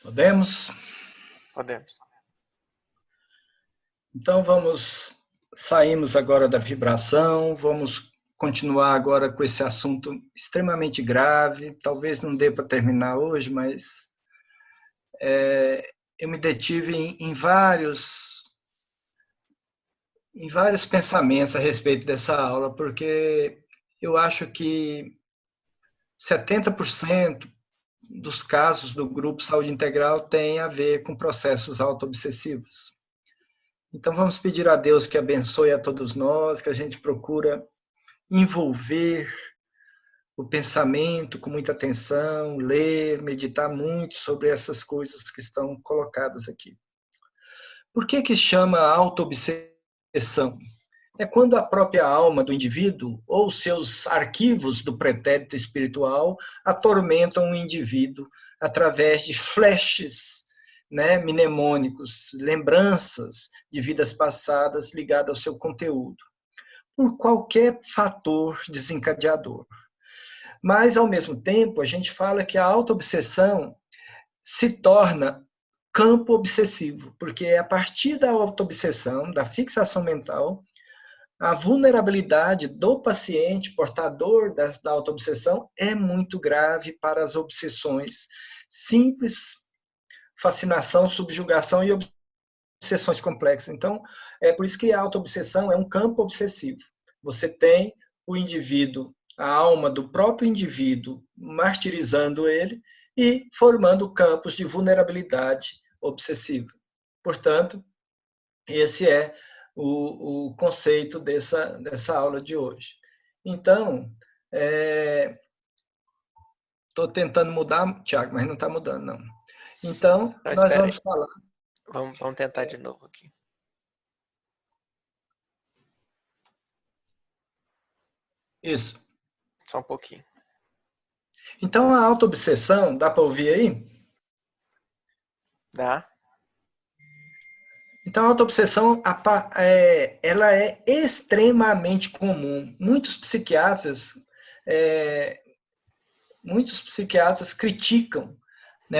Podemos? Podemos. Então saímos agora da vibração, vamos continuar agora com esse assunto extremamente grave, talvez não dê para terminar hoje, mas eu me detive em vários pensamentos a respeito dessa aula, porque eu acho que 70% dos casos do grupo Saúde Integral tem a ver com processos autoobsessivos. Então vamos pedir a Deus que abençoe a todos nós, que a gente procura envolver o pensamento com muita atenção, ler, meditar muito sobre essas coisas que estão colocadas aqui. Por que chama autoobsessão? É quando a própria alma do indivíduo ou seus arquivos do pretérito espiritual atormentam o indivíduo através de flashes, mnemônicos, lembranças de vidas passadas ligadas ao seu conteúdo, por qualquer fator desencadeador. Mas, ao mesmo tempo, a gente fala que a autoobsessão se torna campo obsessivo, porque é a partir da autoobsessão, da fixação mental, a vulnerabilidade do paciente portador da autoobsessão é muito grave para as obsessões simples, fascinação, subjugação e obsessões complexas. Então, é por isso que a autoobsessão é um campo obsessivo. Você tem o indivíduo, a alma do próprio indivíduo, martirizando ele e formando campos de vulnerabilidade obsessiva. Portanto, esse é o conceito dessa aula de hoje. Então, estou tentando mudar, Tiago, mas não está mudando, não. Então, Não, nós espera vamos aí. falar. Vamos tentar de novo aqui. Isso. Só um pouquinho. Então, a autoobsessão, dá para ouvir aí? Dá? Então, a autoobsessão, ela é extremamente comum. Muitos psiquiatras criticam,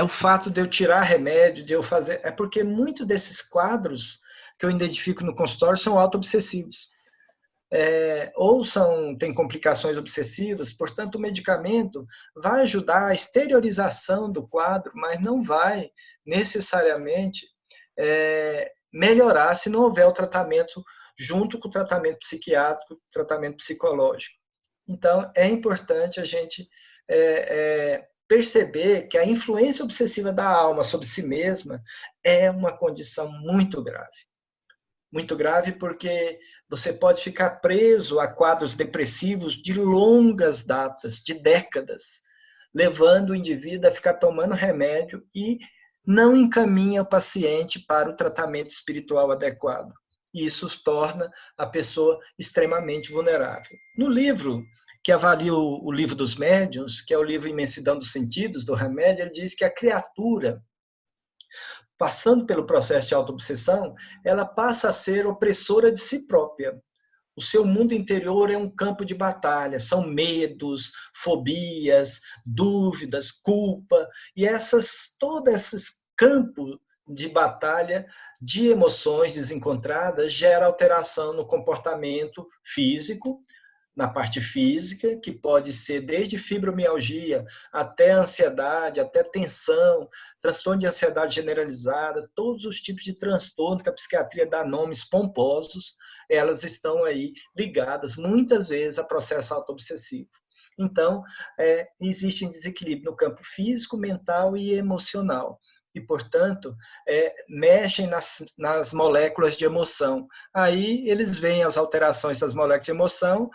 o fato de eu tirar remédio, de eu fazer... É porque muitos desses quadros que eu identifico no consultório são autoobsessivos. Ou têm complicações obsessivas, portanto, o medicamento vai ajudar a exteriorização do quadro, mas não vai necessariamente melhorar se não houver o tratamento junto com o tratamento psiquiátrico, tratamento psicológico. Então, é importante a gente perceber que a influência obsessiva da alma sobre si mesma é uma condição muito grave. Muito grave porque você pode ficar preso a quadros depressivos de longas datas, de décadas, levando o indivíduo a ficar tomando remédio e não encaminha o paciente para o tratamento espiritual adequado. E isso torna a pessoa extremamente vulnerável. No livro que avalia o livro dos médiuns, que é o livro Imensidão dos Sentidos, do Remédio, ele diz que a criatura, passando pelo processo de autoobsessão, ela passa a ser opressora de si própria. O seu mundo interior é um campo de batalha, são medos, fobias, dúvidas, culpa, e todo esse campo de batalha de emoções desencontradas gera alteração no comportamento físico, na parte física, que pode ser desde fibromialgia até ansiedade, até tensão, transtorno de ansiedade generalizada, todos os tipos de transtorno que a psiquiatria dá nomes pomposos, elas estão aí ligadas muitas vezes a processo autoobsessivo. Então, existe um desequilíbrio no campo físico, mental e emocional. E, portanto, mexem nas moléculas de emoção. Aí eles veem as alterações das moléculas de emoção,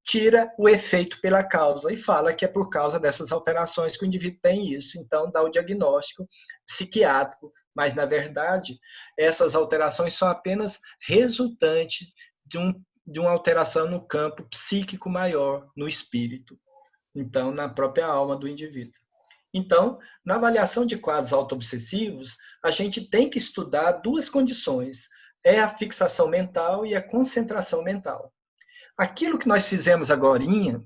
tira o efeito pela causa e fala que é por causa dessas alterações que o indivíduo tem isso. Então, dá o diagnóstico psiquiátrico, mas, na verdade, essas alterações são apenas resultantes de uma alteração no campo psíquico maior, no espírito. Então, na própria alma do indivíduo. Então, na avaliação de quadros autoobsessivos, a gente tem que estudar duas condições. É a fixação mental e a concentração mental. Aquilo que nós fizemos agorinha,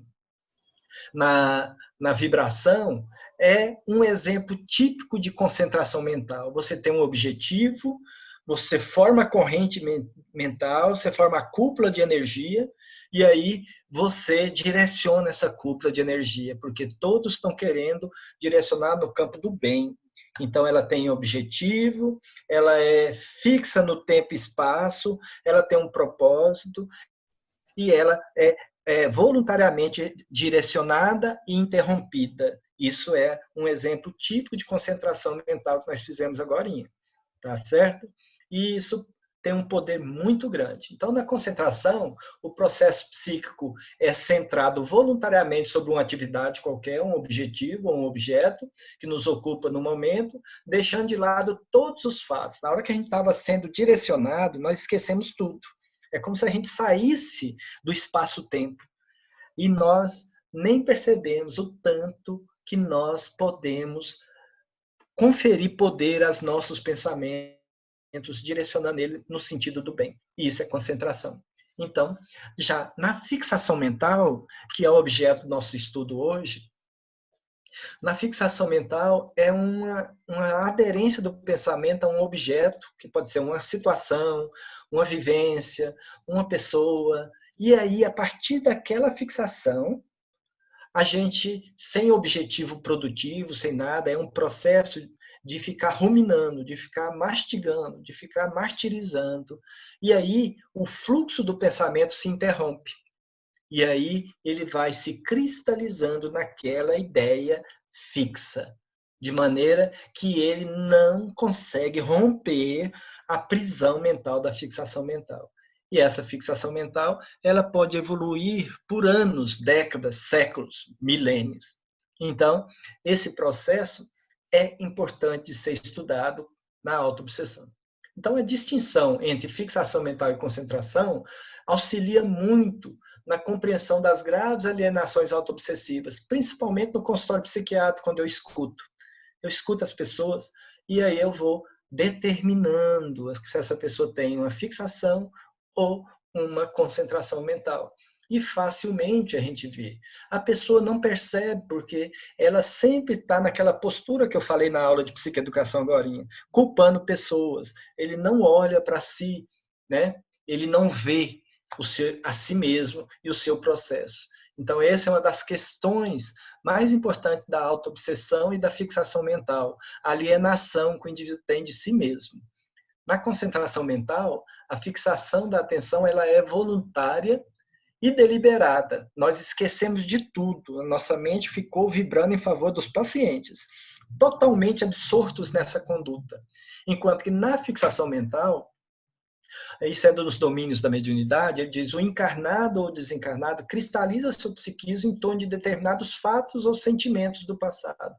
na vibração, é um exemplo típico de concentração mental. Você tem um objetivo, você forma a corrente mental, você forma a cúpula de energia, e aí você direciona essa cúpula de energia, porque todos estão querendo direcionar no campo do bem. Então, ela tem objetivo, ela é fixa no tempo e espaço, ela tem um propósito, e ela é voluntariamente direcionada e interrompida. Isso é um exemplo típico de concentração mental que nós fizemos agora, tá certo? E isso tem um poder muito grande. Então, na concentração, o processo psíquico é centrado voluntariamente sobre uma atividade qualquer, um objetivo ou um objeto que nos ocupa no momento, deixando de lado todos os fatos. Na hora que a gente estava sendo direcionado, nós esquecemos tudo. É como se a gente saísse do espaço-tempo e nós nem percebemos o tanto que nós podemos conferir poder aos nossos pensamentos, direcionando ele no sentido do bem. E isso é concentração. Então, já na fixação mental, que é o objeto do nosso estudo hoje, na fixação mental é uma aderência do pensamento a um objeto, que pode ser uma situação, uma vivência, uma pessoa, e aí, a partir daquela fixação, a gente, sem objetivo produtivo, sem nada, é um processo de ficar ruminando, de ficar mastigando, de ficar martirizando. E aí o fluxo do pensamento se interrompe. E aí ele vai se cristalizando naquela ideia fixa, de maneira que ele não consegue romper a prisão mental da fixação mental. E essa fixação mental, ela pode evoluir por anos, décadas, séculos, milênios. Então, esse processo é importante ser estudado na autoobsessão. Então, a distinção entre fixação mental e concentração auxilia muito na compreensão das graves alienações autoobsessivas, principalmente no consultório psiquiátrico, quando eu escuto. Eu escuto as pessoas e aí eu vou determinando se essa pessoa tem uma fixação ou uma concentração mental. E facilmente a gente vê. A pessoa não percebe porque ela sempre está naquela postura que eu falei na aula de psicoeducação agora, culpando pessoas. Ele não olha para si, né? Ele não vê a si mesmo e o seu processo. Então, essa é uma das questões mais importantes da autoobsessão e da fixação mental, a alienação que o indivíduo tem de si mesmo. Na concentração mental, a fixação da atenção ela é voluntária e deliberada. Nós esquecemos de tudo. A nossa mente ficou vibrando em favor dos pacientes, totalmente absortos nessa conduta. Enquanto que na fixação mental, isso é dos domínios da mediunidade, ele diz, o encarnado ou desencarnado cristaliza seu psiquismo em torno de determinados fatos ou sentimentos do passado,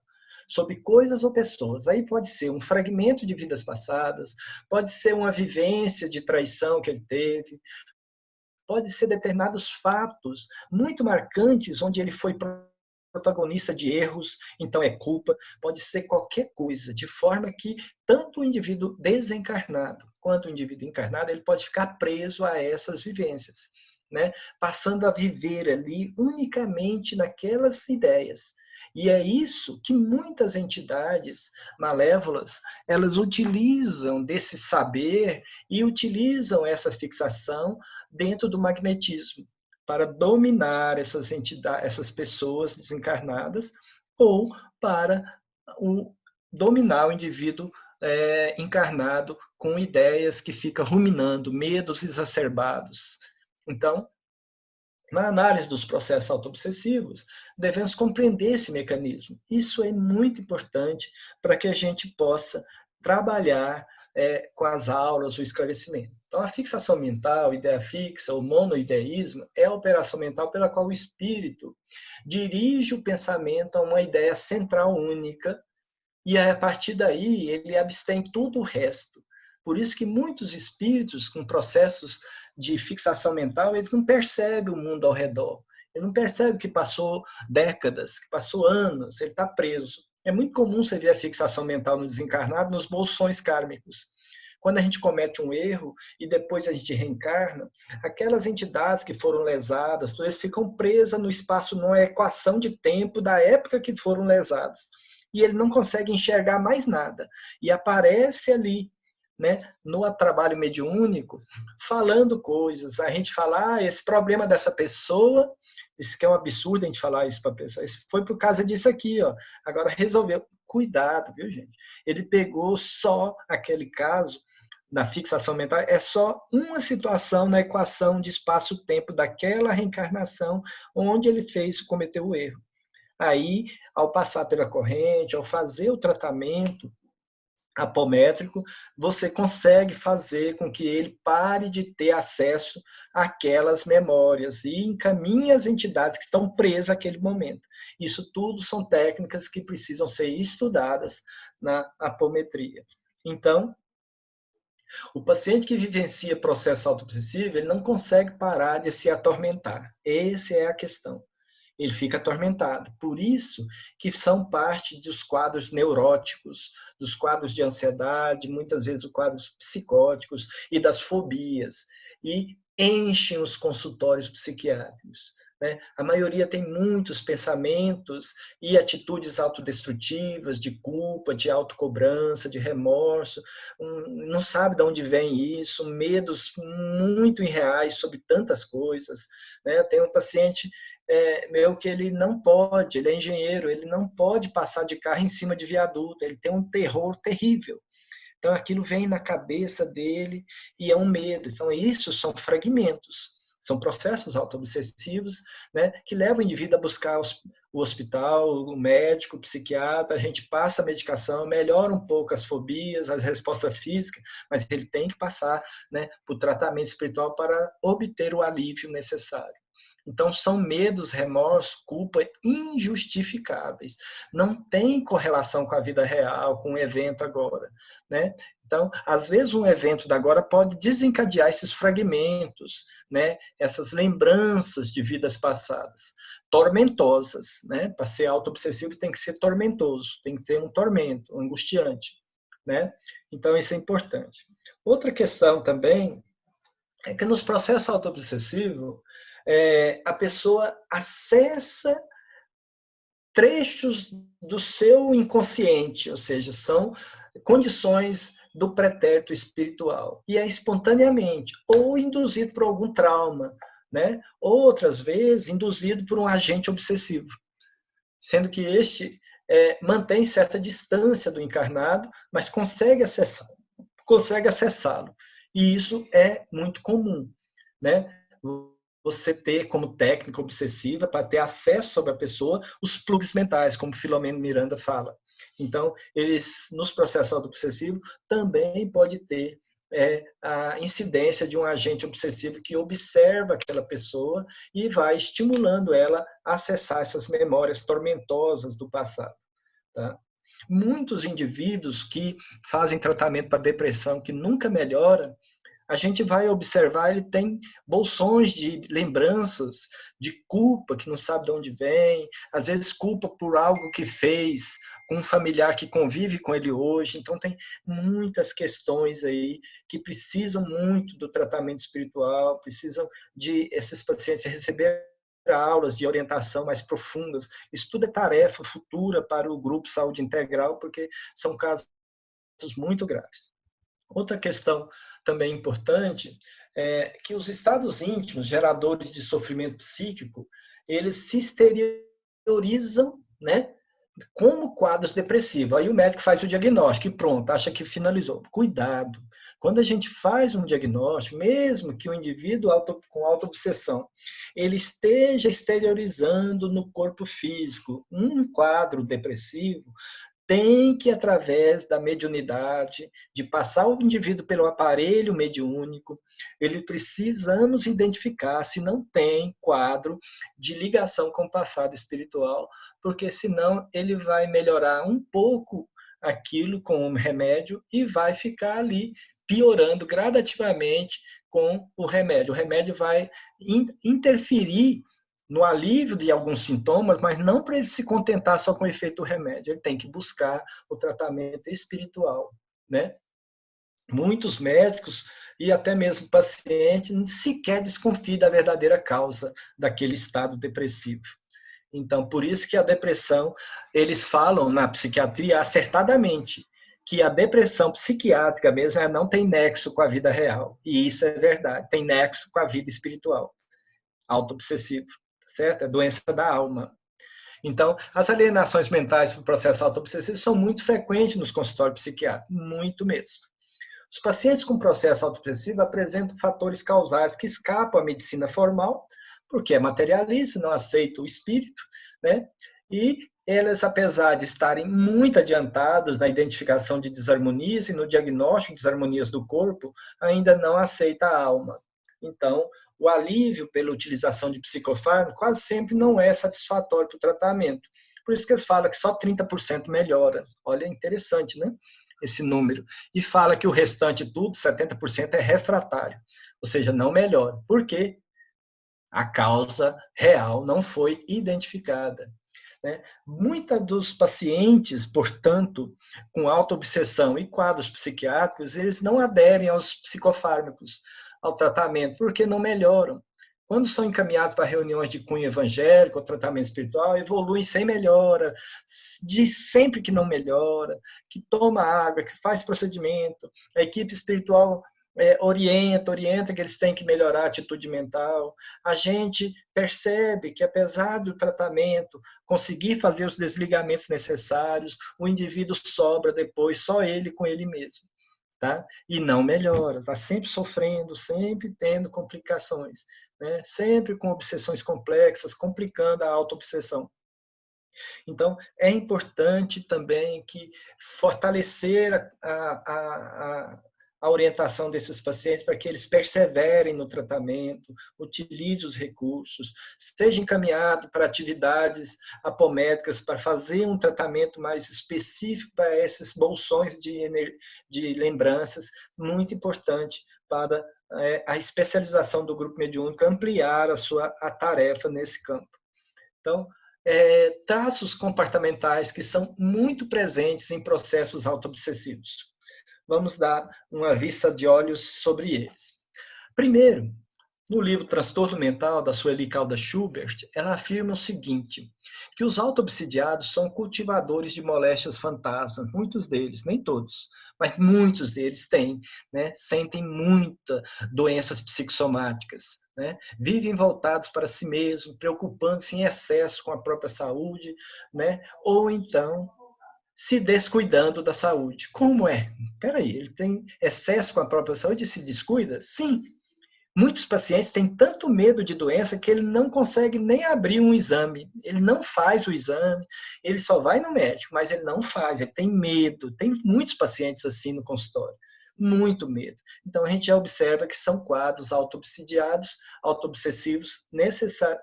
sobre coisas ou pessoas. Aí pode ser um fragmento de vidas passadas, pode ser uma vivência de traição que ele teve, pode ser determinados fatos muito marcantes, onde ele foi protagonista de erros, então é culpa, pode ser qualquer coisa, de forma que tanto o indivíduo desencarnado quanto o indivíduo encarnado, ele pode ficar preso a essas vivências, né? Passando a viver ali unicamente naquelas ideias. E é isso que muitas entidades malévolas, elas utilizam desse saber e utilizam essa fixação dentro do magnetismo para dominar essas entidades, essas pessoas desencarnadas ou para dominar o indivíduo encarnado com ideias que fica ruminando, medos exacerbados. Então, na análise dos processos autoobsessivos, devemos compreender esse mecanismo. Isso é muito importante para que a gente possa trabalhar com as aulas, o esclarecimento. Então, a fixação mental, ideia fixa, o monoideísmo, é a operação mental pela qual o espírito dirige o pensamento a uma ideia central única e, a partir daí, ele abstém tudo o resto. Por isso que muitos espíritos com processos de fixação mental, eles não percebem o mundo ao redor. Ele não percebe que passou décadas, que passou anos, ele está preso. É muito comum você ver a fixação mental no desencarnado nos bolsões kármicos. Quando a gente comete um erro e depois a gente reencarna, aquelas entidades que foram lesadas, eles ficam presas no espaço, numa equação de tempo da época que foram lesados. e ele não consegue enxergar mais nada. E aparece ali, né, no trabalho mediúnico, falando coisas. A gente fala, esse problema dessa pessoa, isso que é um absurdo a gente falar isso para a pessoa, isso foi por causa disso aqui, ó. Agora resolveu. Cuidado, viu, gente? Ele pegou só aquele caso na fixação mental, é só uma situação na equação de espaço-tempo daquela reencarnação onde ele cometeu o erro. Aí, ao passar pela corrente, ao fazer o tratamento apométrico, você consegue fazer com que ele pare de ter acesso àquelas memórias e encaminhe as entidades que estão presas àquele momento. Isso tudo são técnicas que precisam ser estudadas na apometria. Então, o paciente que vivencia processo autoobsessivo, ele não consegue parar de se atormentar. Essa é a questão. Ele fica atormentado. Por isso que são parte dos quadros neuróticos, dos quadros de ansiedade, muitas vezes dos quadros psicóticos e das fobias. E enchem os consultórios psiquiátricos. Né? A maioria tem muitos pensamentos e atitudes autodestrutivas, de culpa, de autocobrança, de remorso, não sabe de onde vem isso, medos muito irreais sobre tantas coisas. Né? Tem um paciente meu que ele não pode, ele é engenheiro, ele não pode passar de carro em cima de viaduto, ele tem um terror terrível. Então aquilo vem na cabeça dele e é um medo. Então isso são fragmentos, são processos autoobsessivos, né, que levam o indivíduo a buscar o hospital, o médico, o psiquiatra, a gente passa a medicação, melhora um pouco as fobias, as respostas físicas, mas ele tem que passar, né, por tratamento espiritual para obter o alívio necessário. Então, são medos, remorsos, culpa injustificáveis. Não tem correlação com a vida real, com o evento agora. Né? Então, às vezes, um evento da agora pode desencadear esses fragmentos, né? Essas lembranças de vidas passadas, tormentosas. Né? Para ser autoobsessivo tem que ser tormentoso, tem que ter um tormento, um angustiante. Né? Então, isso é importante. Outra questão também é que nos processos autoobsessivos, a pessoa acessa trechos do seu inconsciente, ou seja, são condições do pretérito espiritual, e é espontaneamente, ou induzido por algum trauma, né? Outras vezes induzido por um agente obsessivo, sendo que este mantém certa distância do encarnado, mas consegue acessá-lo, e isso é muito comum, né? Você ter como técnica obsessiva, para ter acesso sobre a pessoa, os plugs mentais, como Filomeno Miranda fala. Então, eles, nos processos auto-obsessivos, também pode ter a incidência de um agente obsessivo que observa aquela pessoa e vai estimulando ela a acessar essas memórias tormentosas do passado. Tá? Muitos indivíduos que fazem tratamento para depressão que nunca melhora, a gente vai observar, ele tem bolsões de lembranças, de culpa, que não sabe de onde vem, às vezes culpa por algo que fez com um familiar que convive com ele hoje. Então, tem muitas questões aí que precisam muito do tratamento espiritual, precisam de esses pacientes receber aulas de orientação mais profundas. Isso tudo é tarefa futura para o grupo Saúde Integral, porque são casos muito graves. Outra questão também importante é que os estados íntimos, geradores de sofrimento psíquico, eles se exteriorizam, né, como quadros depressivos. Aí o médico faz o diagnóstico e pronto, acha que finalizou. Cuidado. Quando a gente faz um diagnóstico, mesmo que o indivíduo com autoobsessão, ele esteja exteriorizando no corpo físico um quadro depressivo, tem que, através da mediunidade, de passar o indivíduo pelo aparelho mediúnico, ele precisamos identificar se não tem quadro de ligação com o passado espiritual, porque senão ele vai melhorar um pouco aquilo com o remédio e vai ficar ali piorando gradativamente com o remédio. O remédio vai interferir no alívio de alguns sintomas, mas não para ele se contentar só com o efeito do remédio. Ele tem que buscar o tratamento espiritual, né? Muitos médicos e até mesmo pacientes sequer desconfiam da verdadeira causa daquele estado depressivo. Então, por isso que a depressão, eles falam na psiquiatria acertadamente, que a depressão psiquiátrica mesmo ela não tem nexo com a vida real. E isso é verdade, tem nexo com a vida espiritual. Auto-obsessivo, certo? É doença da alma. Então, as alienações mentais para o processo auto-obsessivo são muito frequentes nos consultórios psiquiátricos, muito mesmo. Os pacientes com processo auto-obsessivo apresentam fatores causais que escapam à medicina formal, porque é materialista, não aceita o espírito, né? E elas, apesar de estarem muito adiantados na identificação de desarmonias e no diagnóstico de desarmonias do corpo, ainda não aceita a alma. Então, o alívio pela utilização de psicofármaco quase sempre não é satisfatório para o tratamento. Por isso que eles falam que só 30% melhora. Olha, interessante, né? Esse número. E fala que o restante tudo, 70%, é refratário. Ou seja, não melhora. Por quê? A causa real não foi identificada. Né? Muitos dos pacientes, portanto, com autoobsessão e quadros psiquiátricos, eles não aderem aos psicofármacos, ao tratamento, porque não melhoram. Quando são encaminhados para reuniões de cunho evangélico ou tratamento espiritual, evoluem sem melhora, diz sempre que não melhora, que toma água, que faz procedimento, a equipe espiritual orienta que eles têm que melhorar a atitude mental. A gente percebe que, apesar do tratamento conseguir fazer os desligamentos necessários, o indivíduo sobra depois, só ele com ele mesmo. Tá? E não melhora, está sempre sofrendo, sempre tendo complicações, né? Sempre com obsessões complexas, complicando a auto-obsessão. Então, é importante também que fortalecer a orientação desses pacientes para que eles perseverem no tratamento, utilizem os recursos, seja encaminhado para atividades apométricas para fazer um tratamento mais específico para esses bolsões de lembranças, muito importante para a especialização do grupo mediúnico, ampliar a tarefa nesse campo. Então, traços comportamentais que são muito presentes em processos autoobsessivos. Vamos dar uma vista de olhos sobre eles. Primeiro, no livro Transtorno Mental, da Sueli Caldas Schubert, ela afirma o seguinte, que os autoobsidiados são cultivadores de moléstias fantasmas, muitos deles, nem todos, mas muitos deles têm, né, sentem muitas doenças psicossomáticas, né, vivem voltados para si mesmos, preocupando-se em excesso com a própria saúde, né, ou então se descuidando da saúde. Como é? Peraí, ele tem excesso com a própria saúde e se descuida? Sim. Muitos pacientes têm tanto medo de doença que ele não consegue nem abrir um exame. Ele não faz o exame, ele só vai no médico, mas ele não faz, ele tem medo. Tem muitos pacientes assim no consultório. Muito medo. Então, a gente já observa que são quadros autoobsidiados, autoobsessivos,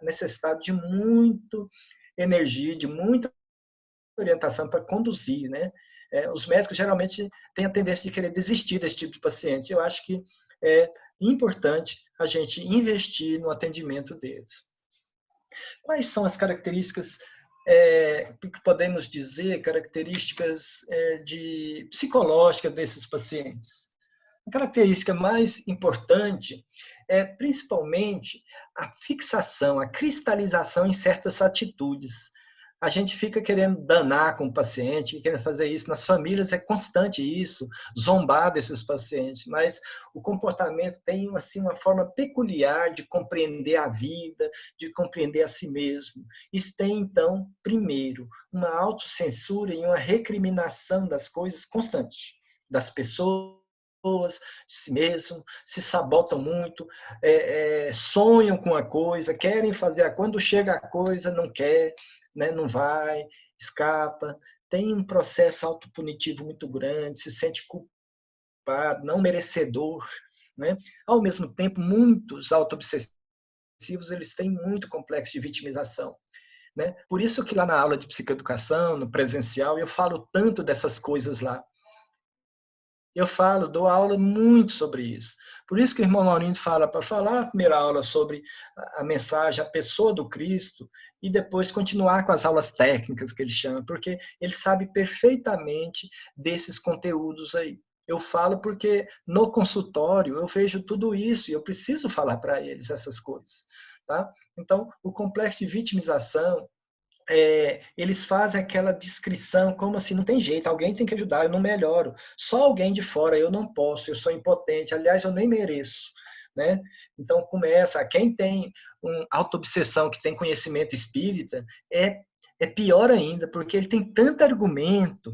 necessitados de muita energia, de muita orientação para conduzir, né? Os médicos geralmente têm a tendência de querer desistir desse tipo de paciente. Eu acho que é importante a gente investir no atendimento deles. Quais são as características que podemos dizer, características psicológicas desses pacientes? A característica mais importante é principalmente a fixação, a cristalização em certas atitudes. A gente fica querendo danar com o paciente, querendo fazer isso. Nas famílias é constante isso, zombar desses pacientes, mas o comportamento tem assim, uma forma peculiar de compreender a vida, de compreender a si mesmo. Isso tem, então, primeiro, uma autocensura e uma recriminação das coisas constante, das pessoas, de si mesmo, se sabotam muito, sonham com a coisa, querem fazer, quando chega a coisa, não quer, né, não vai, escapa, tem um processo autopunitivo muito grande, se sente culpado, não merecedor, né? Ao mesmo tempo, muitos autoobsessivos, eles têm muito complexo de vitimização, né? Por isso que lá na aula de psicoeducação, no presencial, eu falo tanto dessas coisas lá. Eu dou aula muito sobre isso. Por isso que o irmão Maurício fala, para falar a primeira aula sobre a mensagem, a pessoa do Cristo, e depois continuar com as aulas técnicas que ele chama, porque ele sabe perfeitamente desses conteúdos aí. Eu falo porque no consultório eu vejo tudo isso e eu preciso falar para eles essas coisas. Tá? Então, o complexo de vitimização eles fazem aquela descrição como assim, não tem jeito, alguém tem que ajudar, eu não melhoro. Só alguém de fora, eu não posso, eu sou impotente, aliás, eu nem mereço. Né? Então começa, quem tem autoobsessão, que tem conhecimento espírita, é pior ainda, porque ele tem tanto argumento,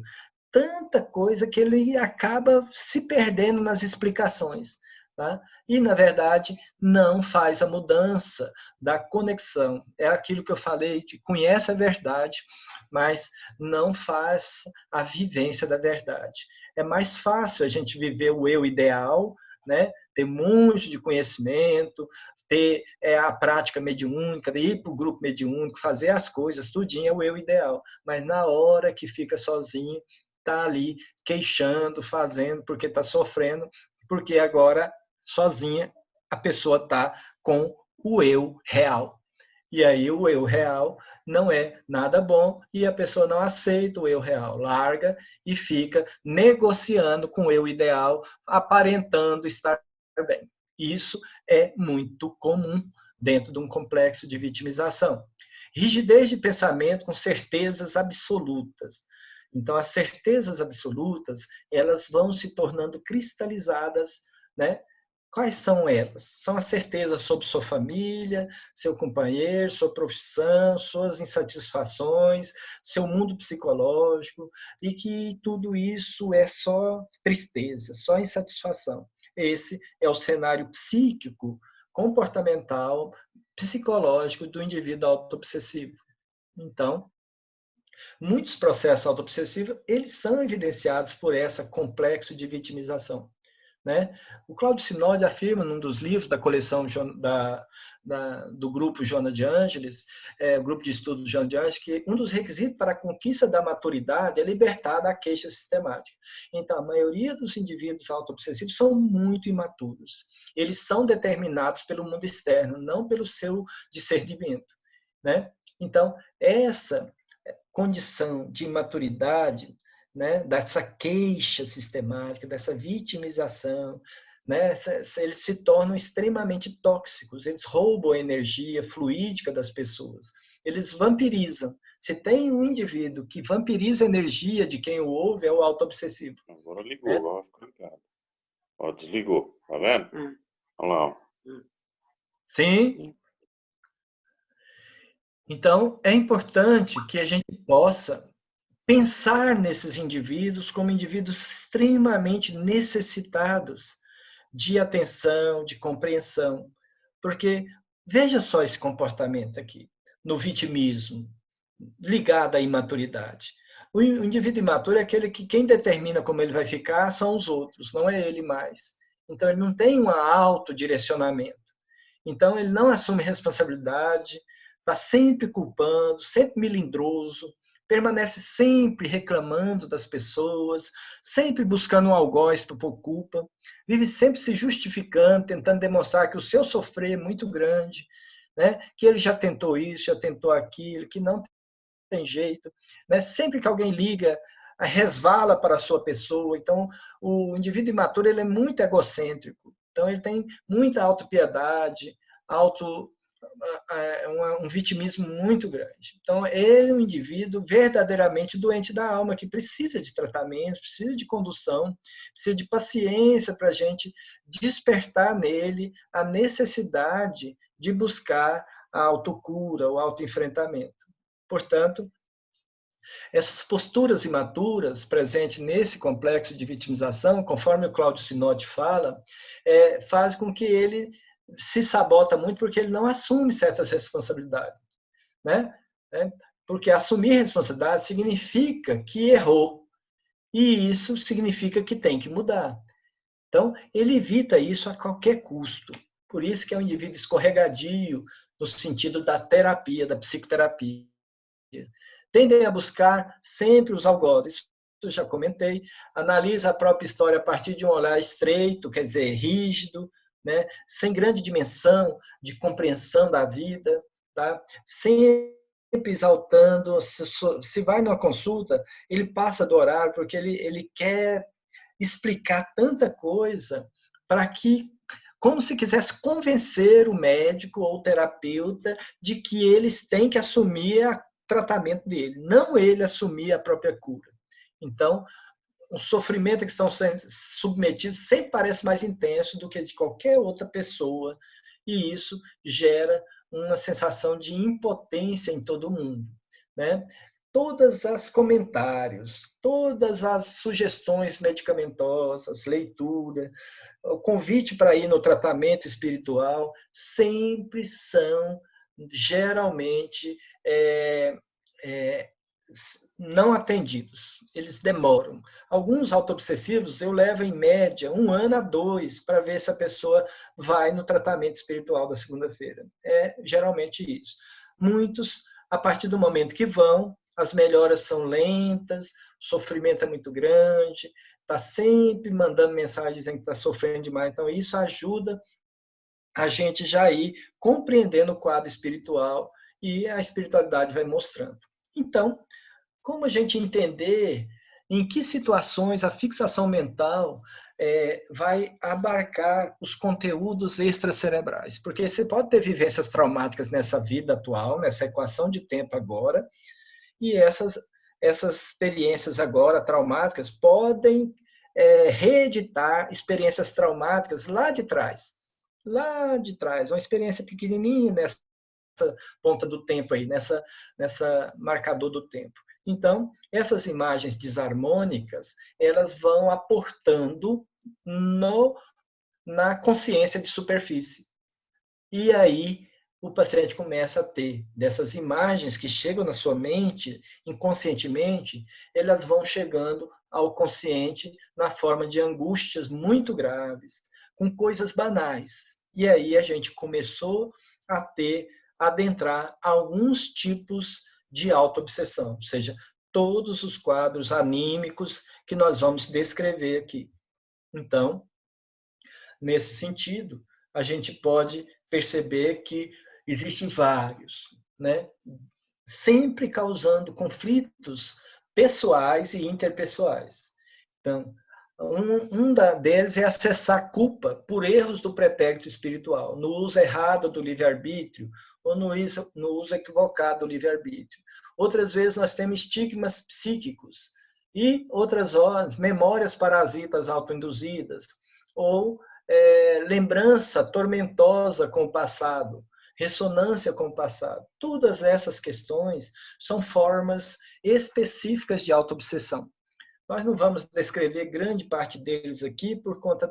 tanta coisa que ele acaba se perdendo nas explicações. Tá? E, na verdade, não faz a mudança da conexão. É aquilo que eu falei, que conhece a verdade, mas não faz a vivência da verdade. É mais fácil a gente viver o eu ideal, né? Ter muito de conhecimento, ter a prática mediúnica, ir para o grupo mediúnico, fazer as coisas, tudinho é o eu ideal. Mas na hora que fica sozinho, está ali queixando, fazendo, porque está sofrendo, porque agora, sozinha, a pessoa está com o eu real. E aí o eu real não é nada bom e a pessoa não aceita o eu real, larga e fica negociando com o eu ideal, aparentando estar bem. Isso é muito comum dentro de um complexo de vitimização. Rigidez de pensamento com certezas absolutas. Então, as certezas absolutas, elas vão se tornando cristalizadas, né? Quais são elas? São as certezas sobre sua família, seu companheiro, sua profissão, suas insatisfações, seu mundo psicológico, e que tudo isso é só tristeza, só insatisfação. Esse é o cenário psíquico, comportamental, psicológico do indivíduo autoobsessivo. Então, muitos processos autoobsessivos, eles são evidenciados por essa complexo de vitimização. Né? O Cláudio Sinodi afirma, num dos livros da coleção do grupo Joana de Ângeles, o grupo de estudo Joana de Ângeles, que um dos requisitos para a conquista da maturidade é libertar da queixa sistemática. Então, a maioria dos indivíduos autoobsessivos são muito imaturos. Eles são determinados pelo mundo externo, não pelo seu discernimento. Né? Então, essa condição de imaturidade, né, dessa queixa sistemática, dessa vitimização, né, eles se tornam extremamente tóxicos, eles roubam a energia fluídica das pessoas, eles vampirizam. Se tem um indivíduo que vampiriza a energia de quem o ouve, é o autoobsessivo. Agora ligou, agora ficou ligado. Ó, desligou, tá vendo? Olha lá, ó. Sim. Então, é importante que a gente possa pensar nesses indivíduos como indivíduos extremamente necessitados de atenção, de compreensão. Porque veja só esse comportamento aqui, no vitimismo, ligado à imaturidade. O indivíduo imaturo é aquele que quem determina como ele vai ficar são os outros, não é ele mais. Então, ele não tem um autodirecionamento. Então, ele não assume responsabilidade, está sempre culpando, sempre melindroso, permanece sempre reclamando das pessoas, sempre buscando um algoz para pôr culpa, vive sempre se justificando, tentando demonstrar que o seu sofrer é muito grande, né? Que ele já tentou isso, já tentou aquilo, que não tem jeito. Né? Sempre que alguém liga, resvala para a sua pessoa. Então, o indivíduo imaturo ele é muito egocêntrico. Então, ele tem muita autopiedade, um vitimismo muito grande. Então, ele é um indivíduo verdadeiramente doente da alma, que precisa de tratamento, precisa de condução, precisa de paciência para a gente despertar nele a necessidade de buscar a autocura, o autoenfrentamento. Portanto, essas posturas imaturas presentes nesse complexo de vitimização, conforme o Cláudio Sinodi fala, faz com que ele se sabota muito porque ele não assume certas responsabilidades. Né? Porque assumir responsabilidade significa que errou, e isso significa que tem que mudar. Então, ele evita isso a qualquer custo. Por isso que é um indivíduo escorregadio, no sentido da terapia, da psicoterapia. Tendem a buscar sempre os algozes. Isso eu já comentei. Analisa a própria história a partir de um olhar estreito, quer dizer, rígido, né? Sem grande dimensão de compreensão da vida, tá? Sempre exaltando. Se vai numa consulta, ele passa do horário porque ele quer explicar tanta coisa para que, como se quisesse convencer o médico ou o terapeuta de que eles têm que assumir tratamento dele, não ele assumir a própria cura. Então, o sofrimento a que estão sendo submetidos sempre parece mais intenso do que de qualquer outra pessoa, e isso gera uma sensação de impotência em todo mundo, né? Todas as comentários, todas as sugestões medicamentosas, leitura, o convite para ir no tratamento espiritual, sempre são, geralmente, não atendidos. Eles demoram. Alguns autoobsessivos eu levo, em média, 1 ano a 2 para ver se a pessoa vai no tratamento espiritual da segunda-feira. É geralmente isso. Muitos, a partir do momento que vão, as melhoras são lentas, o sofrimento é muito grande, está sempre mandando mensagens dizendo que está sofrendo demais. Então, isso ajuda a gente já ir compreendendo o quadro espiritual e a espiritualidade vai mostrando. Então, como a gente entender em que situações a fixação mental vai abarcar os conteúdos extracerebrais? Porque você pode ter vivências traumáticas nessa vida atual, nessa equação de tempo agora, e essas experiências agora traumáticas podem reeditar experiências traumáticas lá de trás, uma experiência pequenininha nessa ponta do tempo aí, nessa marcador do tempo. Então, essas imagens desarmônicas, elas vão aportando na consciência de superfície. E aí, o paciente começa a ter dessas imagens que chegam na sua mente, inconscientemente, elas vão chegando ao consciente na forma de angústias muito graves, com coisas banais. E aí a gente começou a adentrar alguns tipos de autoobsessão, ou seja, todos os quadros anímicos que nós vamos descrever aqui. Então, nesse sentido, a gente pode perceber que existem vários, né? Sempre causando conflitos pessoais e interpessoais. Então, um deles é acessar a culpa por erros do pretérito espiritual, no uso errado do livre-arbítrio ou no uso equivocado do livre-arbítrio. Outras vezes nós temos estigmas psíquicos e outras horas memórias parasitas autoinduzidas ou lembrança tormentosa com o passado, ressonância com o passado. Todas essas questões são formas específicas de autoobsessão. Nós não vamos descrever grande parte deles aqui por conta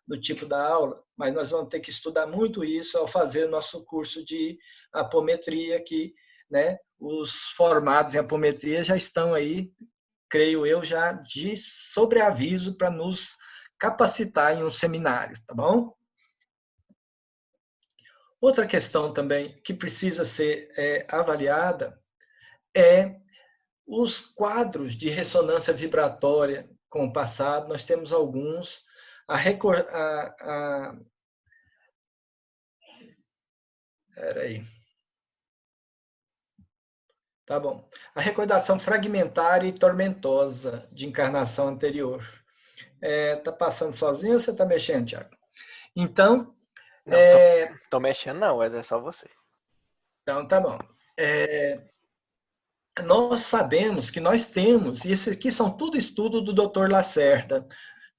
do tipo da aula, mas nós vamos ter que estudar muito isso ao fazer o nosso curso de apometria, que, né, os formados em apometria já estão aí, creio eu, já de sobreaviso para nos capacitar em um seminário, tá bom? Outra questão também que precisa ser avaliada é os quadros de ressonância vibratória com o passado. Nós temos alguns. Peraí. Tá bom. A recordação fragmentária e tormentosa de encarnação anterior. Tá passando sozinho ou você tá mexendo, Thiago? Então... Não, tô mexendo não, mas é só você. Então, tá bom. Nós sabemos que nós temos, e isso aqui são tudo estudo do Dr. Lacerda,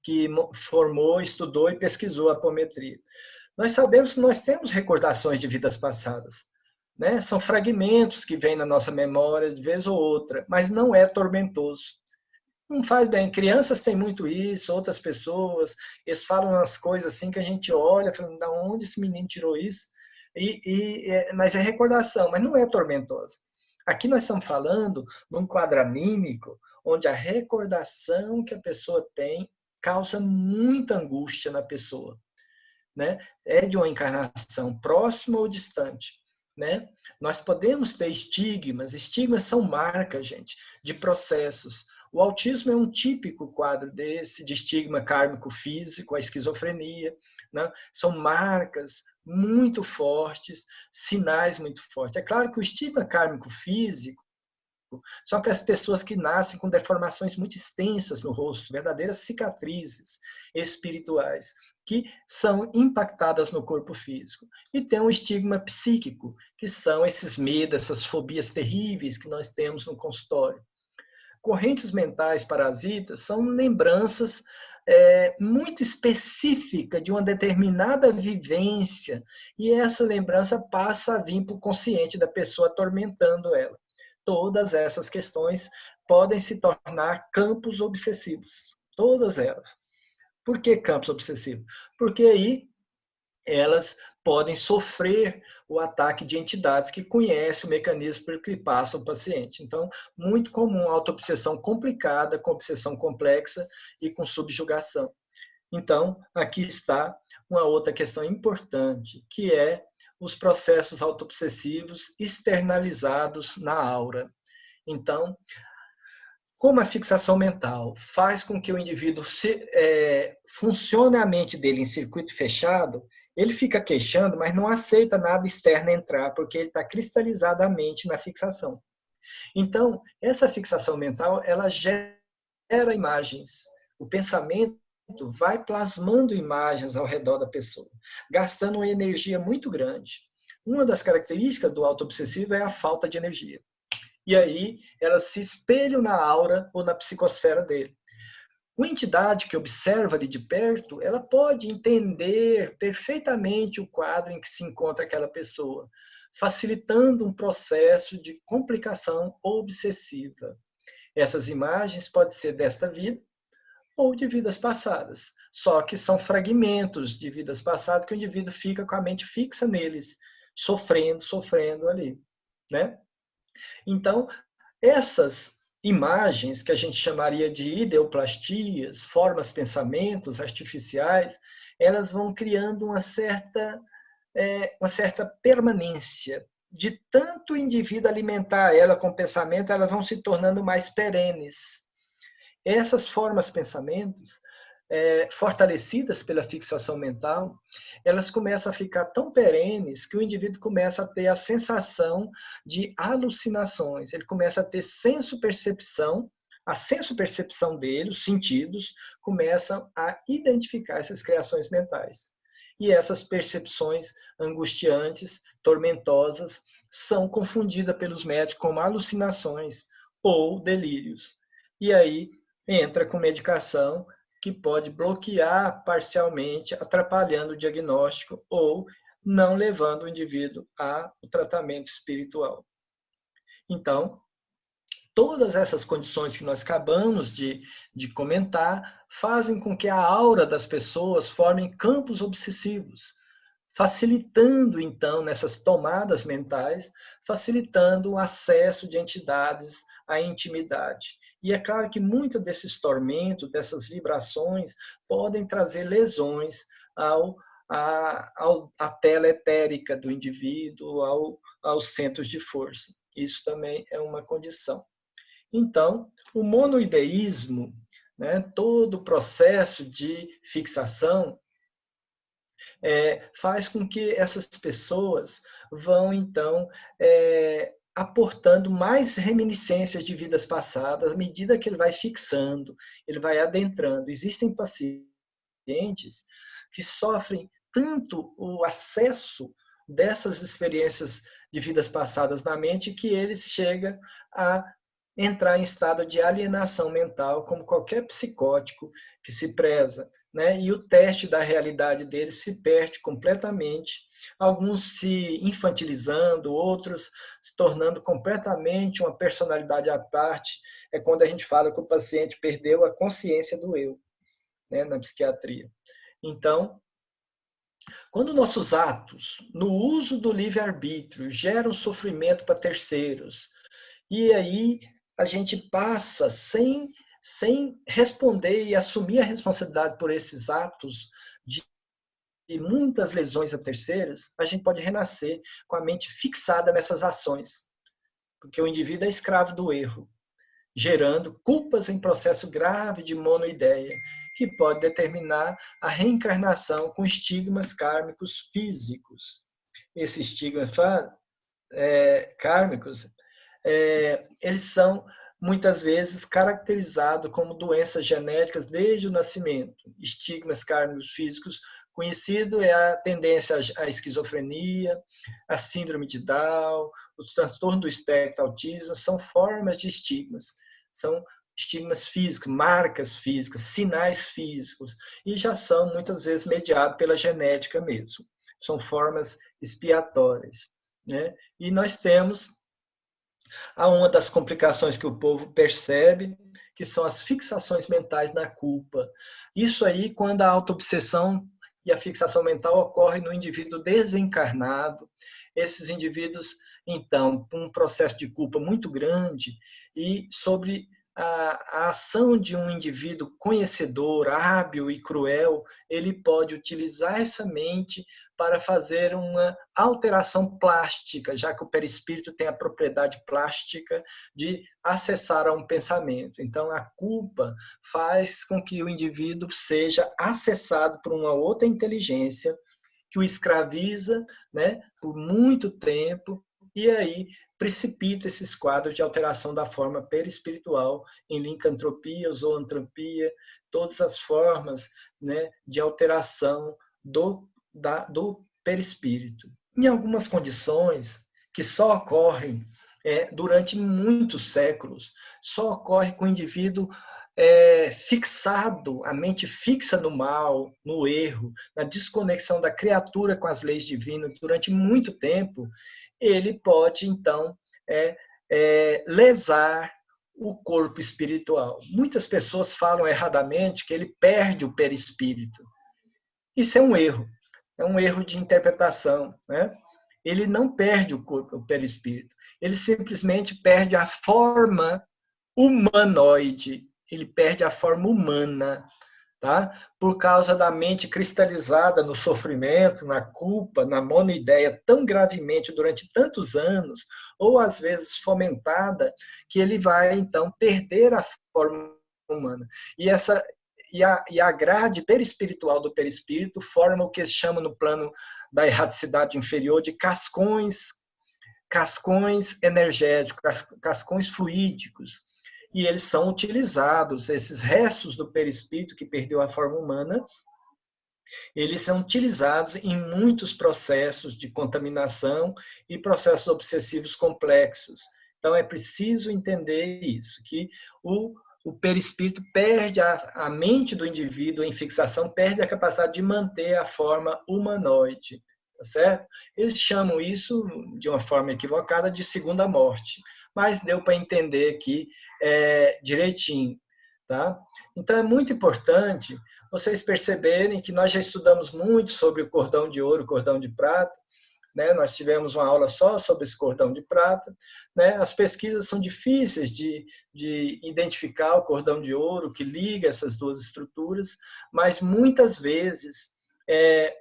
que formou, estudou e pesquisou a apometria. Nós sabemos que nós temos recordações de vidas passadas, né? São fragmentos que vêm na nossa memória de vez ou outra, mas não é tormentoso. Não faz bem. Crianças têm muito isso, outras pessoas, eles falam umas coisas assim que a gente olha, falando, de onde esse menino tirou isso? Mas é recordação, mas não é tormentosa. Aqui nós estamos falando num quadro anímico, onde a recordação que a pessoa tem causa muita angústia na pessoa, né? É de uma encarnação próxima ou distante, né? Nós podemos ter estigmas são marcas, gente, de processos. O autismo é um típico quadro desse, de estigma kármico físico, a esquizofrenia, né? São marcas muito fortes, sinais muito fortes. É claro que o estigma kármico físico, são aquelas pessoas que nascem com deformações muito extensas no rosto, verdadeiras cicatrizes espirituais, que são impactadas no corpo físico. E tem um estigma psíquico, que são esses medos, essas fobias terríveis que nós temos no consultório. Correntes mentais parasitas são lembranças muito específica de uma determinada vivência, e essa lembrança passa a vir para o consciente da pessoa, atormentando ela. Todas essas questões podem se tornar campos obsessivos, todas elas. Por que campos obsessivos? Porque aí elas podem sofrer o ataque de entidades que conhecem o mecanismo por que passa o paciente. Então, muito comum a autoobsessão complicada, com obsessão complexa e com subjugação. Então, aqui está uma outra questão importante, que é os processos autoobsessivos externalizados na aura. Então, como a fixação mental faz com que o indivíduo funcione a mente dele em circuito fechado, ele fica queixando, mas não aceita nada externo entrar, porque ele está cristalizado a mente na fixação. Então, essa fixação mental, ela gera imagens. O pensamento vai plasmando imagens ao redor da pessoa, gastando uma energia muito grande. Uma das características do autoobsessivo é a falta de energia. E aí, elas se espelham na aura ou na psicosfera dele. Uma entidade que observa ali de perto, ela pode entender perfeitamente o quadro em que se encontra aquela pessoa, facilitando um processo de complicação obsessiva. Essas imagens podem ser desta vida ou de vidas passadas, só que são fragmentos de vidas passadas que o indivíduo fica com a mente fixa neles, sofrendo ali, né? Então, essas imagens que a gente chamaria de ideoplastias, formas, pensamentos artificiais, elas vão criando uma certa permanência. De tanto o indivíduo alimentar ela com pensamento, elas vão se tornando mais perenes. Essas formas, pensamentos, fortalecidas pela fixação mental, elas começam a ficar tão perenes que o indivíduo começa a ter a sensação de alucinações, ele começa a ter senso-percepção, a senso-percepção dele, os sentidos, começam a identificar essas criações mentais. E essas percepções angustiantes, tormentosas, são confundidas pelos médicos como alucinações ou delírios. E aí entra com medicação que pode bloquear parcialmente, atrapalhando o diagnóstico ou não levando o indivíduo ao tratamento espiritual. Então, todas essas condições que nós acabamos de comentar fazem com que a aura das pessoas formem campos obsessivos, facilitando, então, nessas tomadas mentais, facilitando o acesso de entidades à intimidade. E é claro que muitos desses tormentos, dessas vibrações, podem trazer lesões à tela etérica do indivíduo, aos centros de força. Isso também é uma condição. Então, o monoideísmo, né, todo o processo de fixação, faz com que essas pessoas vão, então, aportando mais reminiscências de vidas passadas, à medida que ele vai fixando, ele vai adentrando. Existem pacientes que sofrem tanto o acesso dessas experiências de vidas passadas na mente que eles chegam a entrar em estado de alienação mental, como qualquer psicótico que se preza, né? E o teste da realidade deles se perde completamente, alguns se infantilizando, outros se tornando completamente uma personalidade à parte. É quando a gente fala que o paciente perdeu a consciência do eu, né, na psiquiatria. Então, quando nossos atos, no uso do livre-arbítrio, geram sofrimento para terceiros, e aí a gente passa sem responder e assumir a responsabilidade por esses atos de muitas lesões a terceiros, a gente pode renascer com a mente fixada nessas ações, porque o indivíduo é escravo do erro, gerando culpas em processo grave de monoideia, que pode determinar a reencarnação com estigmas kármicos físicos. Esses estigmas kármicos eles são muitas vezes caracterizados como doenças genéticas desde o nascimento. Estigmas kármicos físicos conhecido é a tendência à esquizofrenia, a síndrome de Down, o transtorno do espectro autismo, são formas de estigmas, são estigmas físicos, marcas físicas, sinais físicos, e já são muitas vezes mediados pela genética mesmo. São formas expiatórias, né? E nós temos uma das complicações que o povo percebe, que são as fixações mentais na culpa. Isso aí, quando a autoobsessão e a fixação mental ocorre no indivíduo desencarnado, esses indivíduos, então, com um processo de culpa muito grande e sobre a ação de um indivíduo conhecedor, hábil e cruel, ele pode utilizar essa mente para fazer uma alteração plástica, já que o perispírito tem a propriedade plástica de acessar a um pensamento. Então, a culpa faz com que o indivíduo seja acessado por uma outra inteligência que o escraviza, né, por muito tempo, e aí precipita esses quadros de alteração da forma perispiritual em licantropia, zoantropia, todas as formas, né, de alteração do perispírito. Em algumas condições que só ocorrem durante muitos séculos, só ocorre com o indivíduo fixado, a mente fixa no mal, no erro, na desconexão da criatura com as leis divinas durante muito tempo, ele pode, então, lesar o corpo espiritual. Muitas pessoas falam erradamente que ele perde o perispírito. Isso é um erro de interpretação, né? Ele não perde o corpo, o perispírito, ele simplesmente perde a forma humanoide, ele perde a forma humana, tá? Por causa da mente cristalizada no sofrimento, na culpa, na monoideia tão gravemente durante tantos anos, ou às vezes fomentada, que ele vai então perder a forma humana. E a grade perispiritual do perispírito forma o que se chama no plano da erraticidade inferior de cascões energéticos, cascões fluídicos. E eles são utilizados, esses restos do perispírito que perdeu a forma humana, eles são utilizados em muitos processos de contaminação e processos obsessivos complexos. Então, é preciso entender isso, que o perispírito perde a mente do indivíduo em fixação, perde a capacidade de manter a forma humanoide, tá certo? Eles chamam isso, de uma forma equivocada, de segunda morte, mas deu para entender aqui direitinho, tá? Então, é muito importante vocês perceberem que nós já estudamos muito sobre o cordão de ouro, o cordão de prata, né? Nós tivemos uma aula só sobre esse cordão de prata, né? As pesquisas são difíceis de identificar o cordão de ouro que liga essas duas estruturas, mas muitas vezes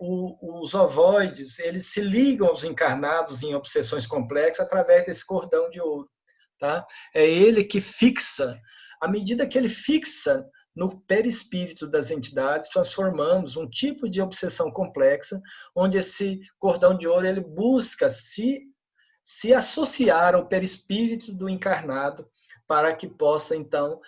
os ovoides eles se ligam aos encarnados em obsessões complexas através desse cordão de ouro, tá? É ele que fixa, à medida que ele fixa no perispírito das entidades, transformamos um tipo de obsessão complexa, onde esse cordão de ouro ele busca se associar ao perispírito do encarnado para que possa, então,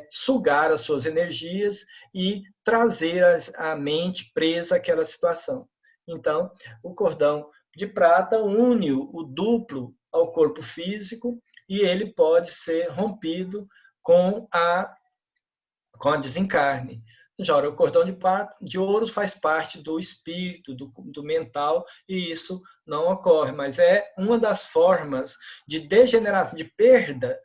sugar as suas energias e trazer a mente presa àquela situação. Então, o cordão de prata une o duplo ao corpo físico e ele pode ser rompido com a desencarne. Já o cordão de ouro faz parte do espírito, do mental, e isso não ocorre, mas é uma das formas de degeneração, de perda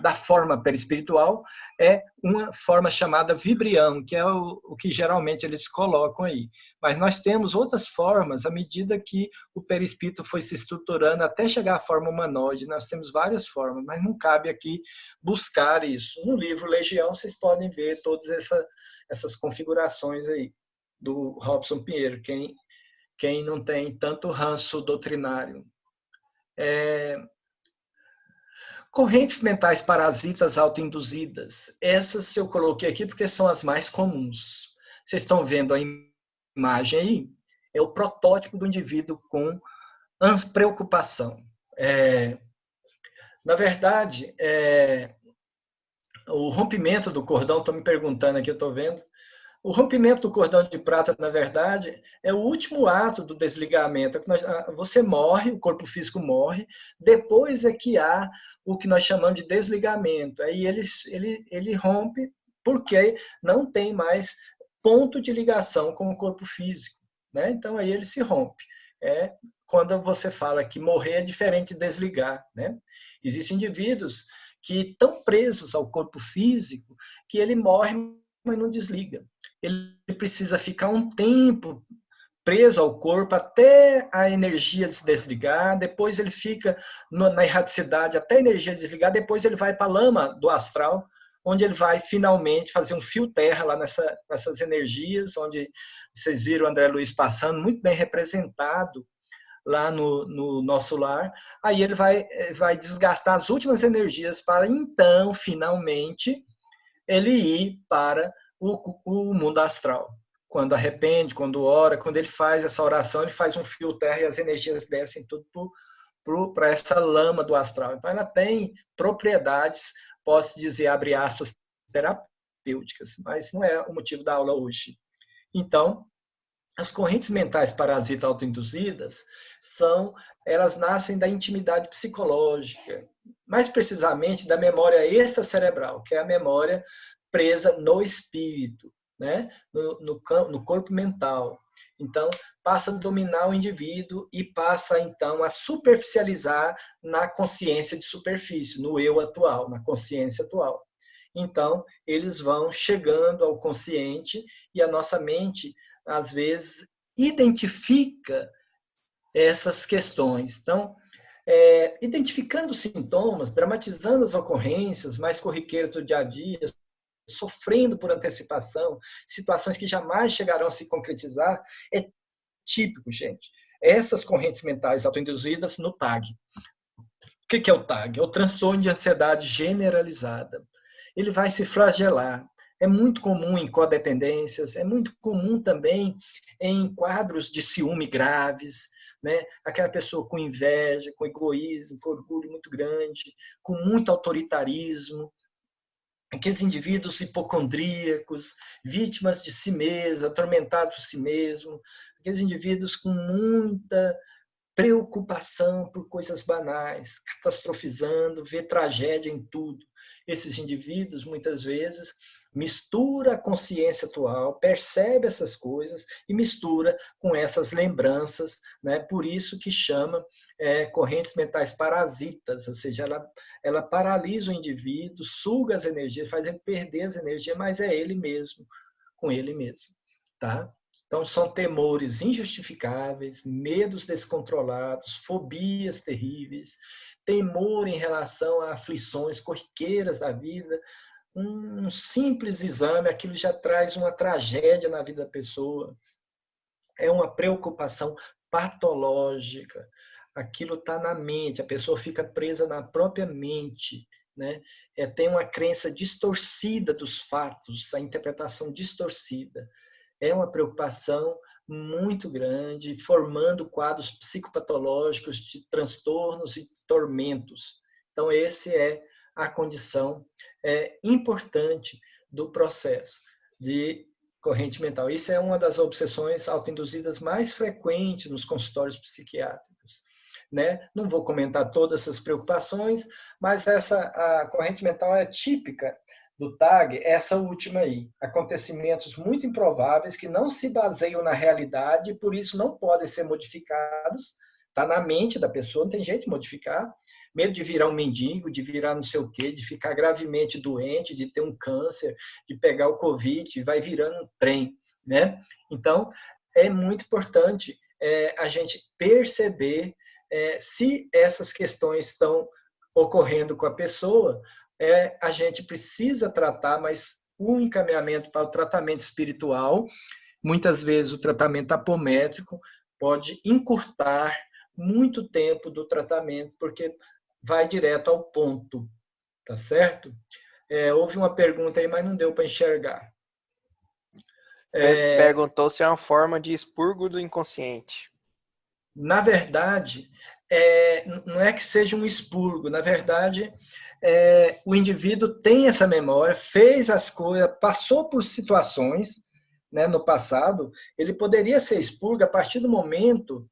da forma perispiritual, é uma forma chamada vibrião, que é o que geralmente eles colocam aí. Mas nós temos outras formas, à medida que o perispírito foi se estruturando até chegar à forma humanoide, nós temos várias formas, mas não cabe aqui buscar isso. No livro Legião, vocês podem ver todas essas configurações aí, do Robson Pinheiro, quem não tem tanto ranço doutrinário. Correntes mentais parasitas autoinduzidas. Essas eu coloquei aqui porque são as mais comuns. Vocês estão vendo a imagem aí? É o protótipo do indivíduo com preocupação. Na verdade, o rompimento do cordão, estão me perguntando aqui, eu estou vendo. O rompimento do cordão de prata, na verdade, é o último ato do desligamento. Você morre, o corpo físico morre, depois é que há o que nós chamamos de desligamento. Aí ele rompe porque não tem mais ponto de ligação com o corpo físico, né? Então aí ele se rompe. É quando você fala que morrer é diferente de desligar, né? Existem indivíduos que estão presos ao corpo físico que ele morre, mas não desliga. Ele precisa ficar um tempo preso ao corpo até a energia se desligar, depois ele fica na erraticidade até a energia desligar, depois ele vai para a lama do astral, onde ele vai finalmente fazer um fio terra lá nessas energias, onde vocês viram o André Luiz passando, muito bem representado lá no nosso lar. Aí ele vai desgastar as últimas energias para então, finalmente, ele ir para o mundo astral. Quando arrepende, quando ora, quando ele faz essa oração, ele faz um fio terra e as energias descem tudo para essa lama do astral. Então, ela tem propriedades, posso dizer, abre aspas, terapêuticas, mas não é o motivo da aula hoje. Então, as correntes mentais parasitas autoinduzidas elas nascem da intimidade psicológica, mais precisamente da memória extracerebral, que é a memória presa no espírito, né? no corpo mental. Então, passa a dominar o indivíduo e passa, então, a superficializar na consciência de superfície, no eu atual, na consciência atual. Então, eles vão chegando ao consciente e a nossa mente, às vezes, identifica essas questões. Então, identificando os sintomas, dramatizando as ocorrências mais corriqueiras do dia a dia, sofrendo por antecipação, situações que jamais chegarão a se concretizar, é típico, gente. Essas correntes mentais autoinduzidas no TAG. O que é o TAG? É o transtorno de ansiedade generalizada. Ele vai se flagelar. É muito comum em codependências, é muito comum também em quadros de ciúme graves, né? Aquela pessoa com inveja, com egoísmo, com orgulho muito grande, com muito autoritarismo, aqueles indivíduos hipocondríacos, vítimas de si mesmo, atormentados por si mesmo, aqueles indivíduos com muita preocupação por coisas banais, catastrofizando, vê tragédia em tudo. Esses indivíduos, muitas vezes, mistura a consciência atual, percebe essas coisas e mistura com essas lembranças, né? Por isso que chama correntes mentais parasitas, ou seja, ela paralisa o indivíduo, suga as energias, faz ele perder as energias, mas é ele mesmo, com ele mesmo, tá? Então, são temores injustificáveis, medos descontrolados, fobias terríveis, temor em relação a aflições corriqueiras da vida. Um simples exame, aquilo já traz uma tragédia na vida da pessoa. É uma preocupação patológica. Aquilo está na mente, a pessoa fica presa na própria mente, né? Tem uma crença distorcida dos fatos, a interpretação distorcida. É uma preocupação muito grande, formando quadros psicopatológicos de transtornos e tormentos. Então, essa é a condição importante do processo de corrente mental. Isso é uma das obsessões autoinduzidas mais frequentes nos consultórios psiquiátricos, né? Não vou comentar todas essas preocupações, mas a corrente mental é típica do TAG, essa última aí. Acontecimentos muito improváveis que não se baseiam na realidade e por isso não podem ser modificados. Está na mente da pessoa, não tem jeito de modificar. Medo de virar um mendigo, de virar não sei o quê, de ficar gravemente doente, de ter um câncer, de pegar o Covid, vai virando um trem, né? Então, é muito importante a gente perceber se essas questões estão ocorrendo com a pessoa. A gente precisa tratar, mas o encaminhamento para o tratamento espiritual, muitas vezes o tratamento apométrico, pode encurtar muito tempo do tratamento, porque vai direto ao ponto, tá certo? Houve uma pergunta aí, mas não deu para enxergar. Perguntou se é uma forma de expurgo do inconsciente. Na verdade, não é que seja um expurgo, na verdade, o indivíduo tem essa memória, fez as coisas, passou por situações, né, no passado, ele poderia ser expurgo a partir do momento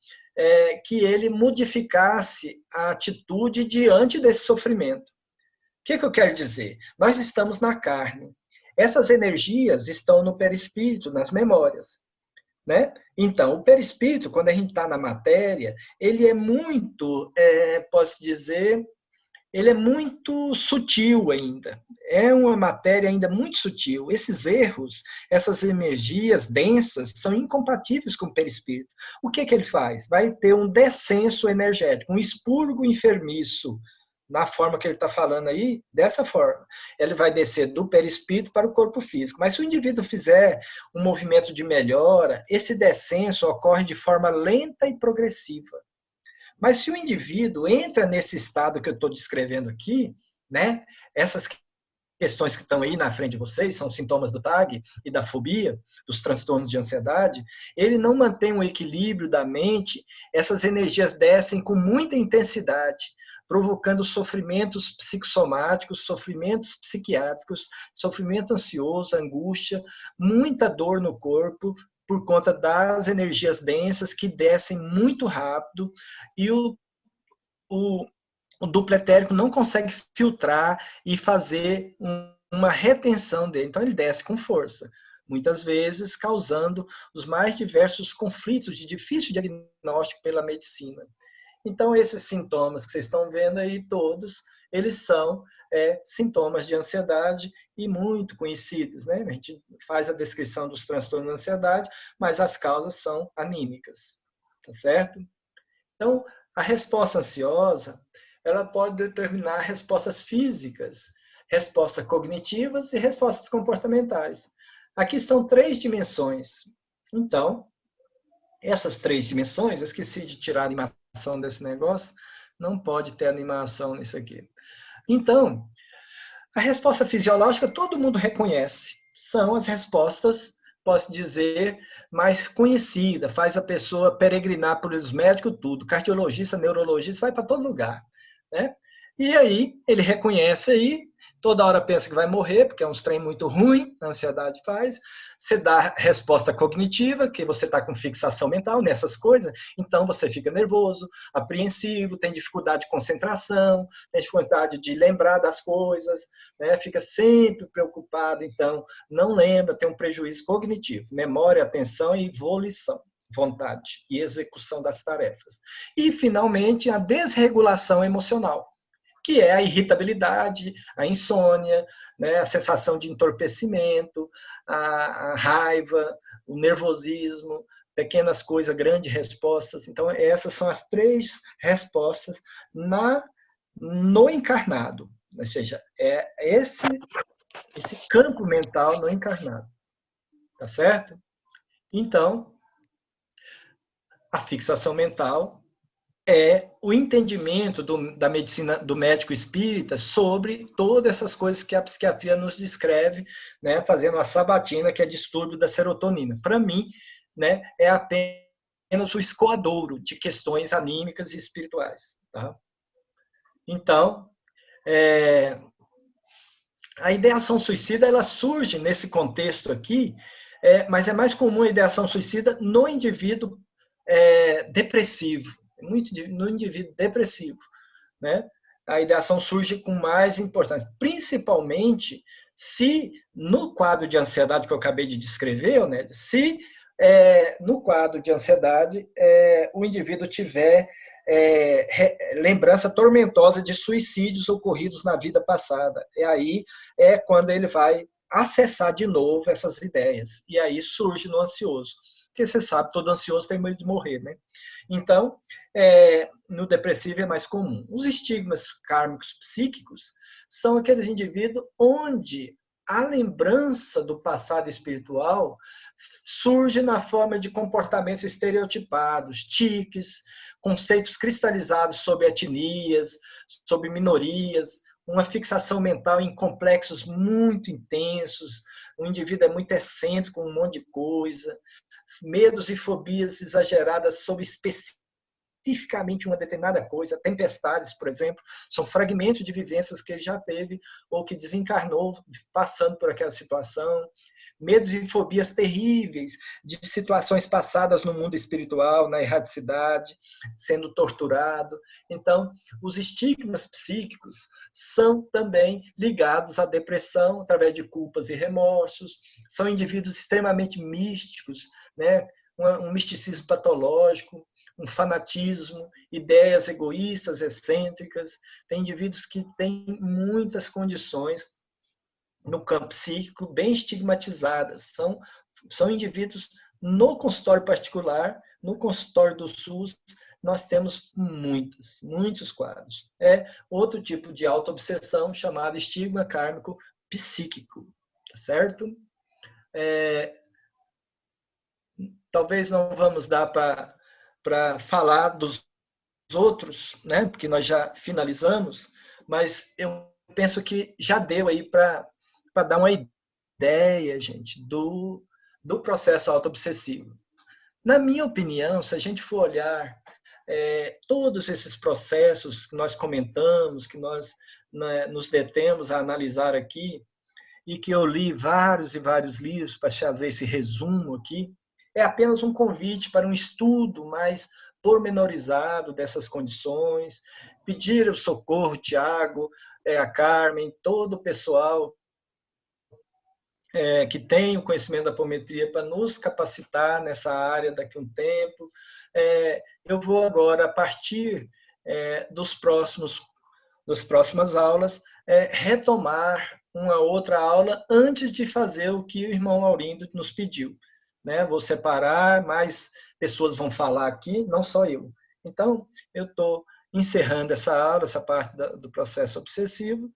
que ele modificasse a atitude diante desse sofrimento. O que eu quero dizer? Nós estamos na carne. Essas energias estão no perispírito, nas memórias, né? Então, o perispírito, quando a gente está na matéria, ele é muito, posso dizer, ele é muito sutil ainda. É uma matéria ainda muito sutil. Esses erros, essas energias densas, são incompatíveis com o perispírito. O que ele faz? Vai ter um descenso energético, um expurgo enfermiço, na forma que ele está falando aí, dessa forma. Ele vai descer do perispírito para o corpo físico. Mas se o indivíduo fizer um movimento de melhora, esse descenso ocorre de forma lenta e progressiva. Mas se o indivíduo entra nesse estado que eu estou descrevendo aqui, né, essas questões que estão aí na frente de vocês, são sintomas do TAG e da fobia, dos transtornos de ansiedade, ele não mantém um equilíbrio da mente, essas energias descem com muita intensidade, provocando sofrimentos psicossomáticos, sofrimentos psiquiátricos, sofrimento ansioso, angústia, muita dor no corpo, por conta das energias densas que descem muito rápido e o duplo etérico não consegue filtrar e fazer uma retenção dele. Então, ele desce com força, muitas vezes causando os mais diversos conflitos de difícil diagnóstico pela medicina. Então, esses sintomas que vocês estão vendo aí todos, eles são sintomas de ansiedade e muito conhecidos, né? A gente faz a descrição dos transtornos de ansiedade, mas as causas são anímicas, tá certo? Então, a resposta ansiosa, ela pode determinar respostas físicas, respostas cognitivas e respostas comportamentais. Aqui são 3 dimensões. Então, essas 3 dimensões, eu esqueci de tirar a animação desse negócio, não pode ter animação nisso aqui. Então, a resposta fisiológica todo mundo reconhece. São as respostas, posso dizer, mais conhecidas. Faz a pessoa peregrinar por os médicos, tudo. Cardiologista, neurologista, vai para todo lugar, né? E aí, ele reconhece aí, toda hora pensa que vai morrer, porque é um trem muito ruim, a ansiedade faz. Você dá resposta cognitiva, que você está com fixação mental nessas coisas, então você fica nervoso, apreensivo, tem dificuldade de concentração, tem dificuldade de lembrar das coisas, né? Fica sempre preocupado, então não lembra, tem um prejuízo cognitivo, memória, atenção e volição, vontade e execução das tarefas. E, finalmente, a desregulação emocional, que é a irritabilidade, a insônia, né, a sensação de entorpecimento, a raiva, o nervosismo, pequenas coisas, grandes respostas. Então, essas são as 3 respostas no encarnado. Ou seja, é esse campo mental no encarnado. Tá certo? Então, a fixação mental é o entendimento da medicina do médico espírita sobre todas essas coisas que a psiquiatria nos descreve, né, fazendo a sabatina, que é distúrbio da serotonina. Para mim, né, é apenas o escoadouro de questões anímicas e espirituais. Tá? Então, a ideação suicida ela surge nesse contexto aqui, mas é mais comum a ideação suicida no indivíduo depressivo, no indivíduo depressivo, né? A ideação surge com mais importância, principalmente se no quadro de ansiedade que eu acabei de descrever, né? Se no quadro de ansiedade o indivíduo tiver lembrança tormentosa de suicídios ocorridos na vida passada. E aí é quando ele vai acessar de novo essas ideias. E aí surge no ansioso. Porque você sabe, todo ansioso tem medo de morrer, né? Então, no depressivo é mais comum. Os estigmas kármicos psíquicos são aqueles indivíduos onde a lembrança do passado espiritual surge na forma de comportamentos estereotipados, tiques, conceitos cristalizados sobre etnias, sobre minorias, uma fixação mental em complexos muito intensos, o indivíduo é muito excêntrico, um monte de coisa, medos e fobias exageradas sobre especificamente uma determinada coisa. Tempestades, por exemplo, são fragmentos de vivências que ele já teve ou que desencarnou passando por aquela situação. Medos e fobias terríveis de situações passadas no mundo espiritual, na erraticidade, sendo torturado. Então, os estigmas psíquicos são também ligados à depressão, através de culpas e remorsos. São indivíduos extremamente místicos, né? Um misticismo patológico, um fanatismo, ideias egoístas, excêntricas. Tem indivíduos que têm muitas condições no campo psíquico bem estigmatizadas. São indivíduos no consultório particular, no consultório do SUS, nós temos muitos quadros. É outro tipo de autoobsessão chamado estigma kármico psíquico, certo? Talvez não vamos dar para falar dos outros, né? Porque nós já finalizamos, mas eu penso que já deu aí para dar uma ideia, gente, do processo autoobsessivo. Na minha opinião, se a gente for olhar todos esses processos que nós comentamos, que nós, né, nos detemos a analisar aqui, e que eu li vários e vários livros para fazer esse resumo aqui, é apenas um convite para um estudo mais pormenorizado dessas condições, pedir o socorro, Tiago, a Carmen, todo o pessoal que tem o conhecimento da apometria para nos capacitar nessa área daqui a um tempo. Eu vou agora, a partir das próximas aulas, retomar uma outra aula antes de fazer o que o irmão Laurindo nos pediu. Né? Vou separar, mais pessoas vão falar aqui, não só eu. Então, eu estou encerrando essa aula, essa parte do processo obsessivo,